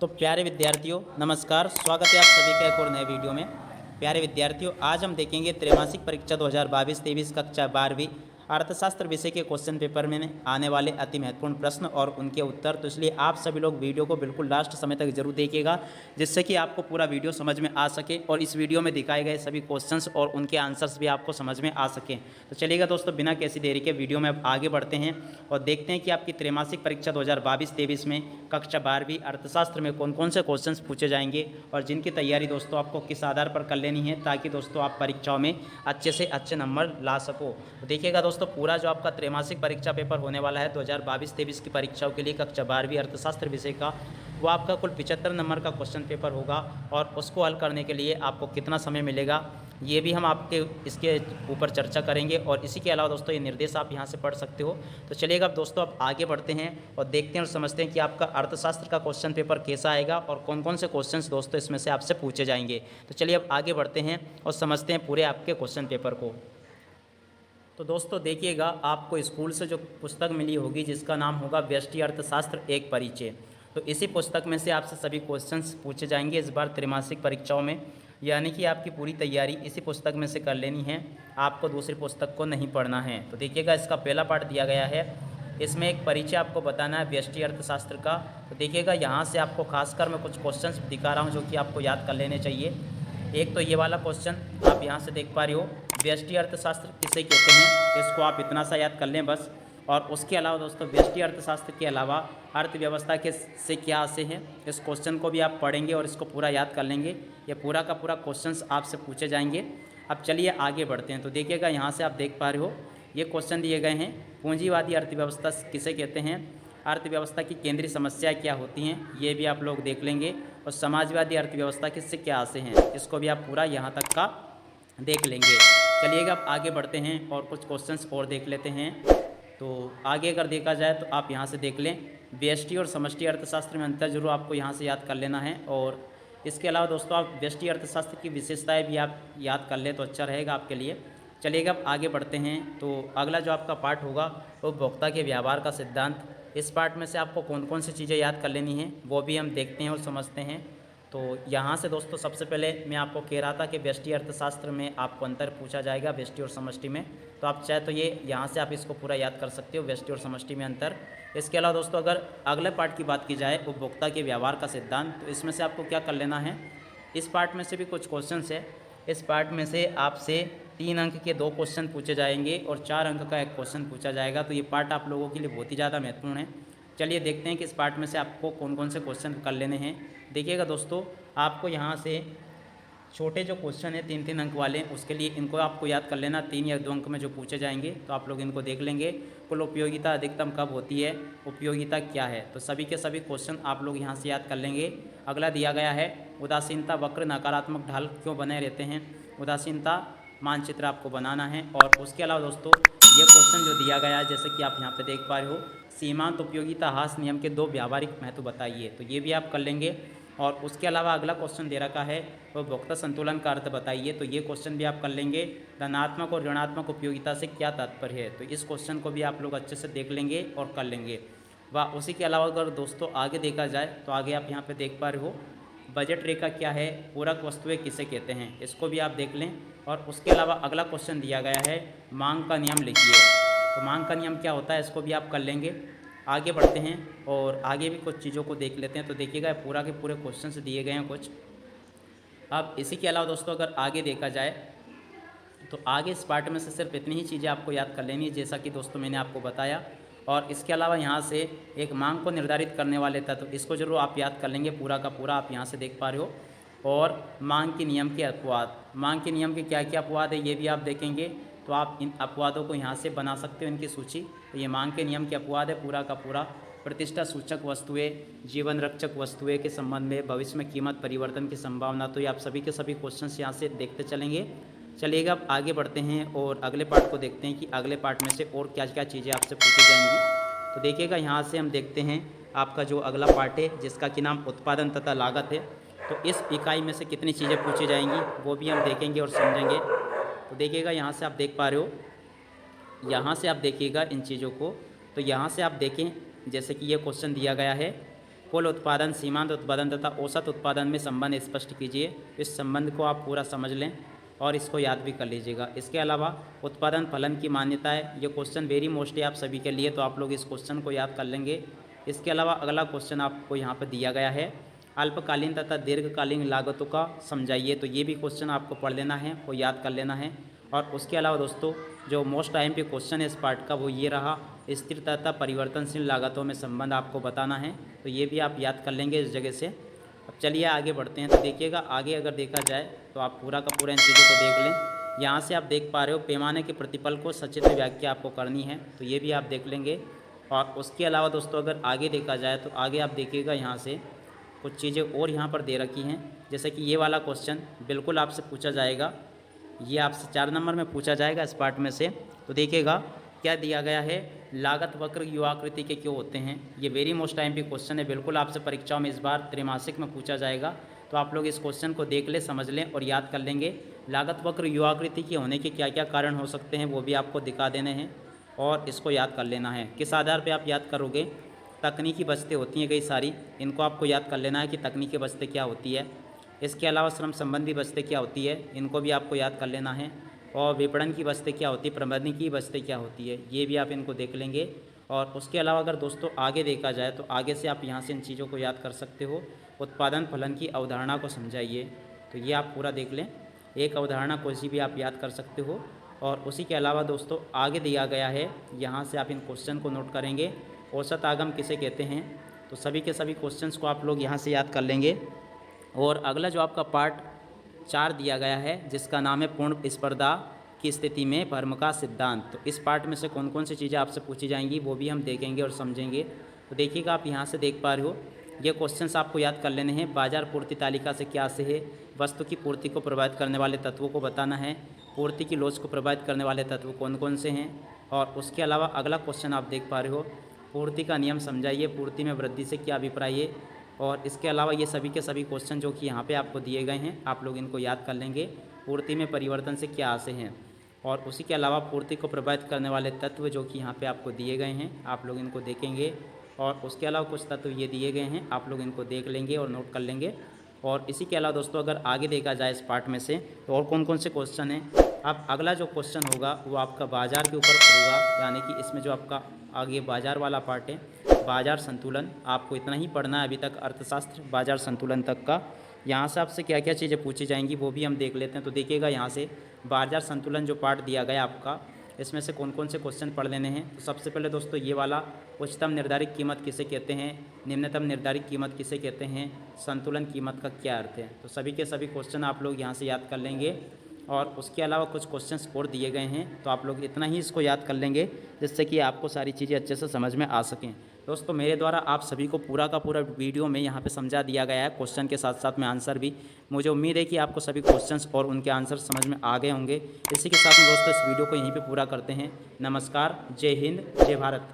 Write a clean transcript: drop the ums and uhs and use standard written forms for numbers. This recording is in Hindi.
तो प्यारे विद्यार्थियों नमस्कार, स्वागत है आप सभी का एक और नए वीडियो में। प्यारे विद्यार्थियों, आज हम देखेंगे त्रैमासिक परीक्षा 2022-23 कक्षा 12वीं अर्थशास्त्र विषय के क्वेश्चन पेपर में आने वाले अति महत्वपूर्ण प्रश्न और उनके उत्तर। तो इसलिए आप सभी लोग वीडियो को बिल्कुल लास्ट समय तक जरूर देखिएगा, जिससे कि आपको पूरा वीडियो समझ में आ सके और इस वीडियो में दिखाए गए सभी क्वेश्चंस और उनके आंसर्स भी आपको समझ में आ सकें। तो चलिएगा दोस्तों, बिना किसी देरी के वीडियो में अब आगे बढ़ते हैं और देखते हैं कि आपकी त्रैमासिक परीक्षा 2022-23 में कक्षा 12वीं अर्थशास्त्र में कौन कौन से क्वेश्चंस पूछे जाएंगे और जिनकी तैयारी दोस्तों आपको किस आधार पर कर लेनी है, ताकि दोस्तों आप परीक्षाओं में अच्छे से अच्छे नंबर ला सको। तो देखिएगा दोस्तों, पूरा जो आपका त्रैमासिक परीक्षा पेपर होने वाला है 2022-23 की परीक्षाओं के लिए कक्षा 12वीं अर्थशास्त्र विषय का, वो आपका कुल 75 नंबर का क्वेश्चन पेपर होगा और उसको हल करने के लिए आपको कितना समय मिलेगा ये भी हम आपके इसके ऊपर चर्चा करेंगे। और इसी के अलावा दोस्तों ये निर्देश आप यहाँ से पढ़ सकते हो। तो चलिएगा अब दोस्तों अब आगे बढ़ते हैं और देखते हैं और समझते हैं कि आपका अर्थशास्त्र का क्वेश्चन पेपर कैसा आएगा और कौन कौन से क्वेश्चंस दोस्तों इसमें से आपसे पूछे जाएंगे। तो चलिए अब आगे बढ़ते हैं और समझते हैं पूरे आपके क्वेश्चन पेपर को। तो दोस्तों देखिएगा, आपको स्कूल से जो पुस्तक मिली होगी जिसका नाम होगा व्यष्टि अर्थशास्त्र एक परिचय, तो इसी पुस्तक में से आपसे सभी क्वेश्चंस पूछे जाएंगे इस बार त्रैमासिक परीक्षाओं में। यानी कि आपकी पूरी तैयारी इसी पुस्तक में से कर लेनी है, आपको दूसरी पुस्तक को नहीं पढ़ना है। तो देखिएगा, इसका पहला पार्ट दिया गया है, इसमें एक परिचय आपको बताना है व्यष्टि अर्थशास्त्र का। तो देखिएगा, यहाँ से आपको खासकर मैं कुछ क्वेश्चंस दिखा रहा हूँ जो कि आपको याद कर लेने चाहिए। एक तो ये वाला क्वेश्चन आप यहाँ से देख पा रहे हो, व्यष्टि अर्थशास्त्र किसे कहते हैं, इसको आप इतना सा याद कर लें बस। और उसके अलावा दोस्तों व्यष्टि अर्थशास्त्र के अलावा अर्थव्यवस्था के से क्या आशय है, इस क्वेश्चन को भी आप पढ़ेंगे और इसको पूरा याद कर लेंगे। ये पूरा का पूरा क्वेश्चंस आपसे पूछे जाएंगे। अब चलिए आगे बढ़ते हैं। तो देखिएगा, यहाँ से आप देख पा रहे हो ये क्वेश्चन दिए गए हैं, पूंजीवादी अर्थव्यवस्था किसे कहते हैं, अर्थव्यवस्था की केंद्रीय समस्याएं क्या होती हैं, ये भी आप लोग देख लेंगे। और समाजवादी अर्थव्यवस्था किससे क्या आशय हैं, इसको भी आप पूरा यहाँ तक का देख लेंगे। चलिएगा अब आगे बढ़ते हैं और कुछ क्वेश्चंस और देख लेते हैं। तो आगे अगर देखा जाए तो आप यहाँ से देख लें, व्यष्टि और समष्टि अर्थशास्त्र में अंतर जरूर आपको यहाँ से याद कर लेना है। और इसके अलावा दोस्तों आप व्यष्टि अर्थशास्त्र की विशेषताएं भी आप याद कर लें तो अच्छा रहेगा आपके लिए। चलिएगा अब आगे बढ़ते हैं। तो अगला जो आपका पार्ट होगा वो उपभोक्ता के व्यवहार का सिद्धांत। इस पार्ट में से आपको कौन कौन सी चीज़ें याद कर लेनी हैं वो भी हम देखते हैं और समझते हैं। तो यहाँ से दोस्तों सबसे पहले मैं आपको कह रहा था कि व्यष्टि अर्थशास्त्र में आपको अंतर पूछा जाएगा व्यष्टि और समष्टि में। तो आप चाहे तो ये यहाँ से आप इसको पूरा याद कर सकते हो, व्यष्टि और समष्टि में अंतर। इसके अलावा दोस्तों अगर अगले पार्ट की बात की जाए, उपभोक्ता के व्यवहार का सिद्धांत, तो इसमें से आपको क्या कर लेना है, इस पार्ट में से भी कुछ क्वेश्चन है। इस पार्ट में से आपसे 3 अंक के 2 क्वेश्चन पूछे जाएंगे और 4 अंक का 1 क्वेश्चन पूछा जाएगा। तो ये पार्ट आप लोगों के लिए बहुत ही ज़्यादा महत्वपूर्ण है। चलिए देखते हैं कि इस पार्ट में से आपको कौन कौन से क्वेश्चन कर लेने हैं। देखिएगा दोस्तों, आपको यहाँ से छोटे जो क्वेश्चन है 3-3 अंक वाले, उसके लिए इनको आपको याद कर लेना। 3 या 2 अंक में जो पूछे जाएंगे तो आप लोग इनको देख लेंगे। कुल उपयोगिता अधिकतम कब होती है, उपयोगिता क्या है, तो सभी के सभी क्वेश्चन आप लोग यहाँ से याद कर लेंगे। अगला दिया गया है, उदासीनता वक्र नकारात्मक ढाल क्यों बने रहते हैं, उदासीनता मानचित्र आपको बनाना है। और उसके अलावा दोस्तों ये क्वेश्चन जो दिया गया है, जैसे कि आप यहाँ पे देख पा रहे हो, सीमांत उपयोगिता ह्रास नियम के 2 व्यावहारिक महत्व बताइए, तो ये भी आप कर लेंगे। और उसके अलावा अगला क्वेश्चन दे रखा है, उपभोक्ता संतुलन का अर्थ बताइए, तो ये क्वेश्चन भी आप कर लेंगे। धनात्मक और ऋणात्मक उपयोगिता से क्या तात्पर्य है, तो इस क्वेश्चन को भी आप लोग अच्छे से देख लेंगे और कर लेंगे। व उसी के अलावा अगर दोस्तों आगे देखा जाए तो आगे आप यहाँ पे देख पा रहे हो, बजट रेखा क्या है, पूरक वस्तुएं किसे कहते हैं, इसको भी आप देख लें। और उसके अलावा अगला क्वेश्चन दिया गया है, मांग का नियम लिखिए, तो मांग का नियम क्या होता है, इसको भी आप कर लेंगे। आगे बढ़ते हैं और आगे भी कुछ चीज़ों को देख लेते हैं। तो देखिएगा पूरा के पूरे क्वेश्चन दिए गए हैं कुछ। अब इसी के अलावा दोस्तों अगर आगे देखा जाए तो आगे इस पार्ट में से सिर्फ इतनी ही चीज़ें आपको याद कर लेनी है, जैसा कि दोस्तों मैंने आपको बताया। और इसके अलावा यहाँ से एक मांग को निर्धारित करने वाले तत्व, इसको जरूर आप याद कर लेंगे, पूरा का पूरा आप यहाँ से देख पा रहे हो। और मांग के नियम के अपवाद, मांग के नियम के क्या क्या अपवाद है ये भी आप देखेंगे। तो आप इन अपवादों को यहाँ से बना सकते हो, इनकी सूची। तो ये मांग के नियम के अपवाद है पूरा का पूरा। प्रतिष्ठा सूचक वस्तुएं, जीवन रक्षक वस्तुएं के संबंध में भविष्य में कीमत परिवर्तन की संभावना, तो ये आप सभी के सभी क्वेश्चंस यहाँ से देखते चलेंगे। चलिएगा अब आगे बढ़ते हैं और अगले पार्ट को देखते हैं कि अगले पार्ट में से और क्या क्या चीज़ें आपसे पूछी जाएंगी। तो देखिएगा, यहाँ से हम देखते हैं आपका जो अगला पार्ट है जिसका कि नाम उत्पादन तथा लागत है। तो इस इकाई में से कितनी चीज़ें पूछी जाएंगी वो भी हम देखेंगे और समझेंगे। तो देखिएगा, यहाँ से आप देख पा रहे हो, यहाँ से आप देखिएगा इन चीज़ों को। तो यहाँ से आप देखें, जैसे कि ये क्वेश्चन दिया गया है कुल उत्पादन, सीमांत उत्पादन तथा औसत उत्पादन में संबंध स्पष्ट कीजिए। इस संबंध को आप पूरा समझ लें और इसको याद भी कर लीजिएगा। इसके अलावा उत्पादन फलन की मान्यताएं, ये क्वेश्चन वेरी मोस्टली आप सभी के लिए, तो आप लोग इस क्वेश्चन को याद कर लेंगे। इसके अलावा अगला क्वेश्चन आपको यहाँ पर दिया गया है, अल्पकालीन तथा दीर्घकालीन लागतों का समझाइए। तो ये भी क्वेश्चन आपको पढ़ लेना है और याद कर लेना है। और उसके अलावा दोस्तों जो मोस्ट टाइम पे क्वेश्चन है इस पार्ट का वो ये रहा, स्थिर तथा परिवर्तनशील लागतों में संबंध आपको बताना है। तो ये भी आप याद कर लेंगे इस जगह से। अब चलिए आगे बढ़ते हैं। तो देखिएगा आगे अगर देखा जाए तो आप पूरा का पूरा इन चीज़ों को देख लें। यहाँ से आप देख पा रहे हो पैमाने के प्रतिफल को सचित्र व्याख्या आपको करनी है, तो ये भी आप देख लेंगे। और उसके अलावा दोस्तों अगर आगे देखा जाए तो आगे आप देखिएगा यहाँ से कुछ चीज़ें और यहाँ पर दे रखी हैं, जैसे कि ये वाला क्वेश्चन बिल्कुल आपसे पूछा जाएगा, ये आपसे 4 नंबर में पूछा जाएगा इस पार्ट में से। तो देखिएगा क्या दिया गया है, लागत वक्र युवाकृति के क्यों होते हैं। ये वेरी मोस्ट टाइम पे क्वेश्चन है, बिल्कुल आपसे परीक्षाओं में इस बार त्रैमासिक में पूछा जाएगा। तो आप लोग इस क्वेश्चन को देख लें, समझ लें और याद कर लेंगे। लागत वक्र युवाकृति के होने के क्या क्या कारण हो सकते हैं वो भी आपको दिखा देने हैं और इसको याद कर लेना है। किस आधार पर आप याद करोगे, तकनीकी बचतें होती हैं कई सारी, इनको आपको याद कर लेना है कि तकनीकी बचतें क्या होती है। इसके अलावा श्रम संबंधी बचतें क्या होती है, इनको भी आपको याद कर लेना है। और विपणन की बचतें क्या होती है, प्रबंधन की बचतें क्या होती है, ये भी आप इनको देख लेंगे। और उसके अलावा अगर दोस्तों आगे देखा जाए तो आगे से आप यहाँ से इन चीज़ों को याद कर सकते हो। उत्पादन फलन की अवधारणा को समझाइए, तो ये आप पूरा देख लें। एक अवधारणा कोई सी भी आप याद कर सकते हो। और उसी के अलावा दोस्तों आगे दिया गया है, यहाँ से आप इन क्वेश्चन को नोट करेंगे। औसत आगम किसे कहते हैं, तो सभी के सभी क्वेश्चंस को आप लोग यहाँ से याद कर लेंगे। और अगला जो आपका पार्ट 4 दिया गया है जिसका नाम है पूर्ण स्पर्धा की स्थिति में भर्म का सिद्धांत। तो इस पार्ट में से कौन कौन सी चीज़ें आपसे पूछी जाएंगी वो भी हम देखेंगे और समझेंगे। तो देखिएगा आप यहाँ से देख पा रहे हो, ये क्वेश्चंस आपको याद कर लेने हैं। बाजार पूर्ति तालिका से क्या से है, वस्तु की पूर्ति को प्रभावित करने वाले तत्वों को बताना है, पूर्ति की लोच को प्रभावित करने वाले तत्व कौन कौन से हैं। और उसके अलावा अगला क्वेश्चन आप देख पा रहे हो, पूर्ति का नियम समझाइए, पूर्ति में वृद्धि से क्या अभिप्राय है। और इसके अलावा ये सभी के सभी क्वेश्चन जो कि यहाँ पे आपको दिए गए हैं, आप लोग इनको याद कर लेंगे। पूर्ति में परिवर्तन से क्या आशय हैं। और उसी के अलावा पूर्ति को प्रभावित करने वाले तत्व जो कि यहाँ पे आपको दिए गए हैं, आप लोग इनको देखेंगे। और उसके अलावा कुछ तत्व ये दिए गए हैं, आप लोग इनको देख लेंगे और नोट कर लेंगे। और इसी के अलावा दोस्तों अगर आगे देखा जाए इस पार्ट में से तो और कौन कौन से क्वेश्चन हैं। अब अगला जो क्वेश्चन होगा वो आपका बाजार के ऊपर होगा, यानी कि इसमें जो आपका आगे बाजार वाला पार्ट है, बाजार संतुलन, आपको इतना ही पढ़ना है अभी तक अर्थशास्त्र बाजार संतुलन तक का। यहाँ से आपसे क्या क्या चीज़ें पूछी जाएंगी वो भी हम देख लेते हैं। तो देखिएगा यहाँ से बाजार संतुलन जो पार्ट दिया गया आपका, इसमें से कौन कौन से क्वेश्चन पढ़ लेने हैं। तो सबसे पहले दोस्तों ये वाला, उच्चतम निर्धारित कीमत किसे कहते हैं, निम्नतम निर्धारित कीमत किसे कहते हैं, संतुलन कीमत का क्या अर्थ है। तो सभी के सभी क्वेश्चन आप लोग यहाँ से याद कर लेंगे। और उसके अलावा कुछ क्वेश्चंस और दिए गए हैं, तो आप लोग इतना ही इसको याद कर लेंगे जिससे कि आपको सारी चीज़ें अच्छे से समझ में आ सकें। दोस्तों मेरे द्वारा आप सभी को पूरा का पूरा वीडियो में यहाँ पे समझा दिया गया है, क्वेश्चन के साथ साथ में आंसर भी। मुझे उम्मीद है कि आपको सभी क्वेश्चंस और उनके आंसर समझ में आ गए होंगे। इसी के साथ में दोस्तों इस वीडियो को यहीं पे पूरा करते हैं। नमस्कार, जय हिंद, जय भारत।